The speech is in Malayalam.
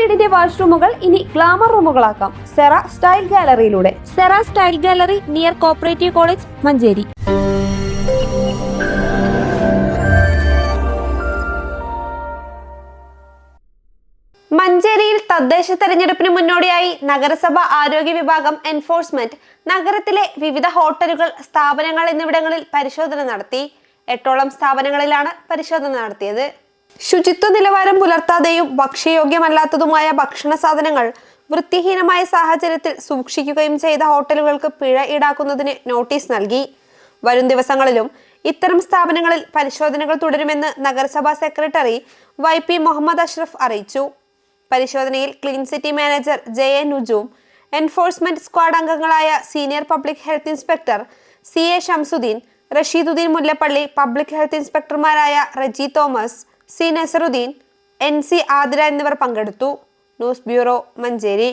വീടിന്റെ വാഷ്റൂമുകൾ ഇനി ഗ്ലാമർ റൂമുകളാക്കാം സെറ സ്റ്റൈൽ ഗാലറിയിലൂടെ. Sera style gallery near cooperative college, Manjeri. മഞ്ചേരിയിൽ തദ്ദേശ തെരഞ്ഞെടുപ്പിന് മുന്നോടിയായി നഗരസഭ ആരോഗ്യ വിഭാഗം എൻഫോഴ്സ്മെന്റ് നഗരത്തിലെ വിവിധ ഹോട്ടലുകൾ, സ്ഥാപനങ്ങൾ എന്നിവിടങ്ങളിൽ പരിശോധന നടത്തി. 8ഓളം സ്ഥാപനങ്ങളിലാണ് പരിശോധന നടത്തിയത്. ശുചിത്വ നിലവാരം പുലർത്താതെയും ഭക്ഷ്യയോഗ്യമല്ലാത്തതുമായ ഭക്ഷണ സാധനങ്ങൾ വൃത്തിഹീനമായ സാഹചര്യത്തിൽ സൂക്ഷിക്കുകയും ചെയ്ത ഹോട്ടലുകൾക്ക് പിഴ ഈടാക്കുന്നതിന് നോട്ടീസ് നൽകി. വരും ദിവസങ്ങളിലും ഇത്തരം സ്ഥാപനങ്ങളിൽ പരിശോധനകൾ തുടരുമെന്ന് നഗരസഭാ സെക്രട്ടറി YP മുഹമ്മദ് അഷ്റഫ് അറിയിച്ചു. പരിശോധനയിൽ clean city manager JA Nujoom, enforcement squad അംഗങ്ങളായ senior public health inspector CA Shamsuddin, Rasheeduddin Mullappally, public health ഇൻസ്പെക്ടർമാരായ റജി തോമസ്, C നസറുദ്ദീൻ, NC ആതിര എന്നിവർ പങ്കെടുത്തു. News bureau, Manjeri.